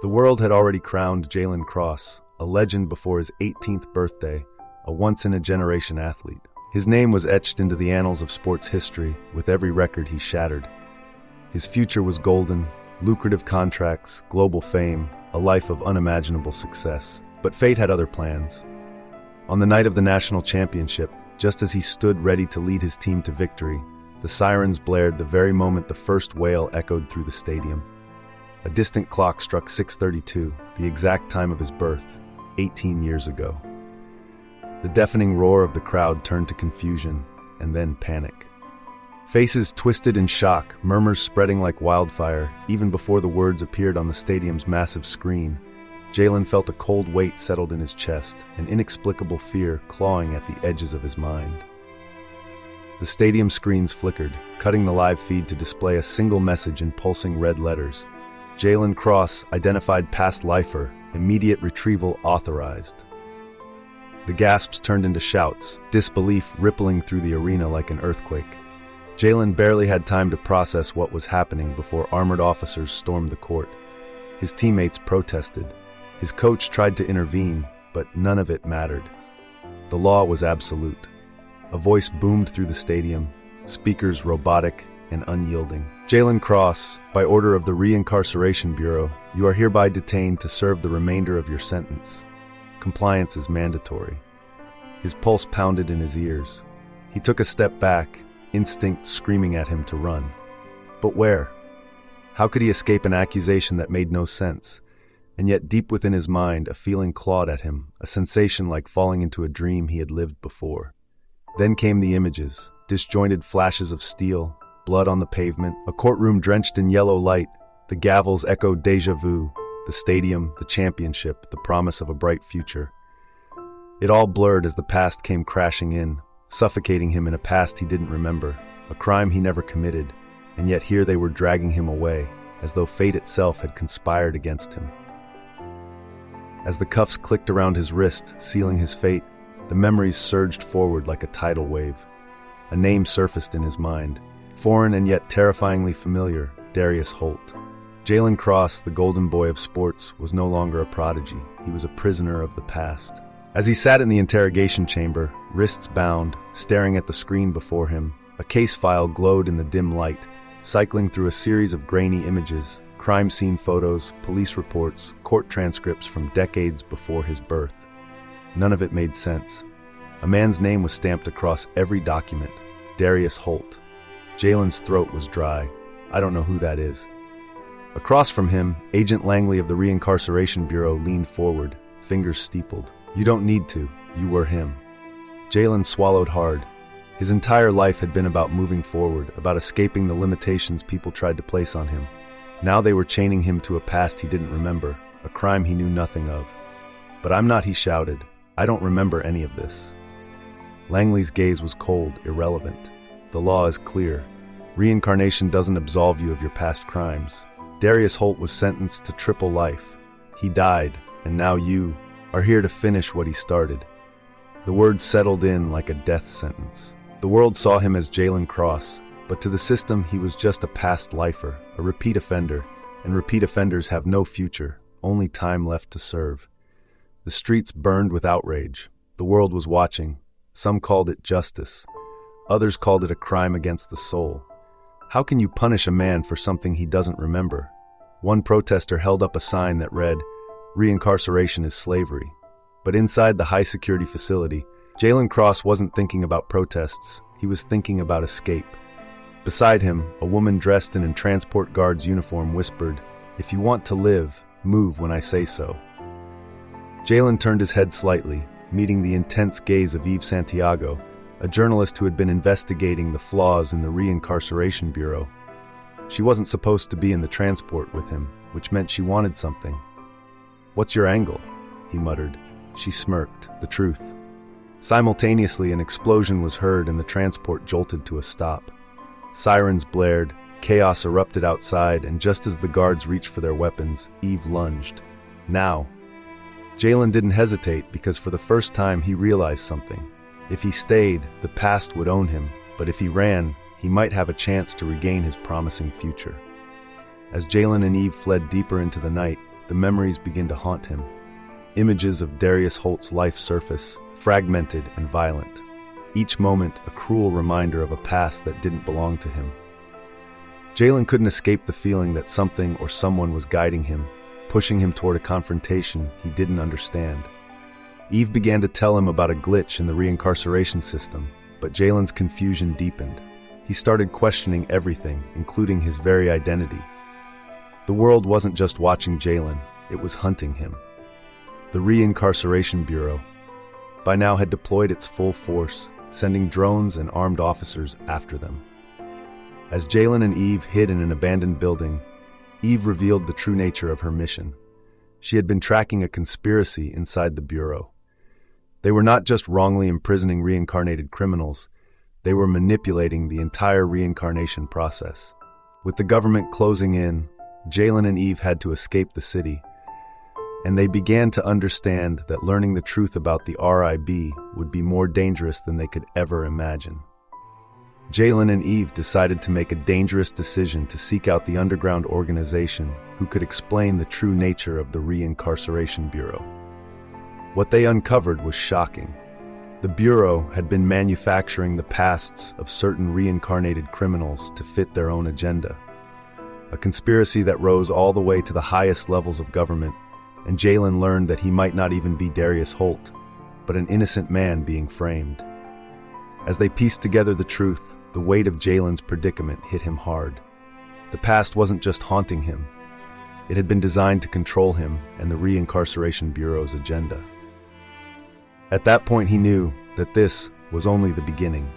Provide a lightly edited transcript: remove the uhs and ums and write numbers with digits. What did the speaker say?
The world had already crowned Jalen Cross, a legend before his 18th birthday, a once-in-a-generation athlete. His name was etched into the annals of sports history with every record he shattered. His future was golden, lucrative contracts, global fame, a life of unimaginable success. But fate had other plans. On the night of the national championship, just as he stood ready to lead his team to victory, the sirens blared the very moment the first wail echoed through the stadium. A distant clock struck 6:32, the exact time of his birth, 18 years ago. The deafening roar of the crowd turned to confusion, and then panic. Faces twisted in shock, murmurs spreading like wildfire. Even before the words appeared on the stadium's massive screen, Jalen felt a cold weight settled in his chest, an inexplicable fear clawing at the edges of his mind. The stadium screens flickered, cutting the live feed to display a single message in pulsing red letters. Jalen Cross, identified past lifer, immediate retrieval authorized. The gasps turned into shouts, disbelief rippling through the arena like an earthquake. Jalen barely had time to process what was happening before armored officers stormed the court. His teammates protested. His coach tried to intervene, but none of it mattered. The law was absolute. A voice boomed through the stadium, speakers robotic and unyielding. Jalen Cross, by order of the ReIncarceration Bureau, you are hereby detained to serve the remainder of your sentence. Compliance is mandatory. His pulse pounded in his ears. He took a step back, instinct screaming at him to run. But where? How could he escape an accusation that made no sense? And yet deep within his mind, a feeling clawed at him, a sensation like falling into a dream he had lived before. Then came the images, disjointed flashes of steel, blood on the pavement, a courtroom drenched in yellow light. The gavels echoed déjà vu, the stadium, the championship, the promise of a bright future. It all blurred as the past came crashing in, suffocating him in a past he didn't remember, a crime he never committed, and yet here they were dragging him away, as though fate itself had conspired against him. As the cuffs clicked around his wrist, sealing his fate, the memories surged forward like a tidal wave. A name surfaced in his mind, foreign and yet terrifyingly familiar, Darius Holt. Jalen Cross, the golden boy of sports, was no longer a prodigy. He was a prisoner of the past. As he sat in the interrogation chamber, wrists bound, staring at the screen before him, a case file glowed in the dim light, cycling through a series of grainy images, crime scene photos, police reports, court transcripts from decades before his birth. None of it made sense. A man's name was stamped across every document, Darius Holt. Jalen's throat was dry. I don't know who that is. Across from him, Agent Langley of the ReIncarceration Bureau leaned forward, fingers steepled. You don't need to. You were him. Jalen swallowed hard. His entire life had been about moving forward, about escaping the limitations people tried to place on him. Now they were chaining him to a past he didn't remember, a crime he knew nothing of. But I'm not, he shouted. I don't remember any of this. Langley's gaze was cold, irrelevant. The law is clear. Reincarnation doesn't absolve you of your past crimes. Darius Holt was sentenced to triple life. He died, and now you are here to finish what he started. The words settled in like a death sentence. The world saw him as Jalen Cross, but to the system he was just a past lifer, a repeat offender, and repeat offenders have no future, only time left to serve. The streets burned with outrage. The world was watching. Some called it justice. Others called it a crime against the soul. How can you punish a man for something he doesn't remember? One protester held up a sign that read, "Reincarceration is slavery." But inside the high-security facility, Jalen Cross wasn't thinking about protests. He was thinking about escape. Beside him, a woman dressed in a transport guard's uniform whispered, "If you want to live, move when I say so." Jalen turned his head slightly, meeting the intense gaze of Eve Santiago, a journalist who had been investigating the flaws in the ReIncarceration Bureau. She wasn't supposed to be in the transport with him, which meant she wanted something. "What's your angle?" he muttered. She smirked. The truth. Simultaneously, an explosion was heard and the transport jolted to a stop. Sirens blared, chaos erupted outside, and just as the guards reached for their weapons, Eve lunged. Now. Jalen didn't hesitate because for the first time he realized something. If he stayed, the past would own him, but if he ran, he might have a chance to regain his promising future. As Jalen and Eve fled deeper into the night, the memories begin to haunt him. Images of Darius Holt's life surface, fragmented and violent. Each moment a cruel reminder of a past that didn't belong to him. Jalen couldn't escape the feeling that something or someone was guiding him, pushing him toward a confrontation he didn't understand. Eve began to tell him about a glitch in the reincarceration system, but Jalen's confusion deepened. He started questioning everything, including his very identity. The world wasn't just watching Jalen, it was hunting him. The ReIncarceration Bureau, by now, had deployed its full force, sending drones and armed officers after them. As Jalen and Eve hid in an abandoned building, Eve revealed the true nature of her mission. She had been tracking a conspiracy inside the Bureau. They were not just wrongly imprisoning reincarnated criminals, they were manipulating the entire reincarnation process. With the government closing in, Jalen and Eve had to escape the city, and they began to understand that learning the truth about the R.I.B. would be more dangerous than they could ever imagine. Jalen and Eve decided to make a dangerous decision to seek out the underground organization who could explain the true nature of the ReIncarceration Bureau. What they uncovered was shocking. The Bureau had been manufacturing the pasts of certain reincarnated criminals to fit their own agenda. A conspiracy that rose all the way to the highest levels of government, and Jalen learned that he might not even be Darius Holt, but an innocent man being framed. As they pieced together the truth, the weight of Jalen's predicament hit him hard. The past wasn't just haunting him. It had been designed to control him and the Reincarceration Bureau's agenda. At that point he knew that this was only the beginning.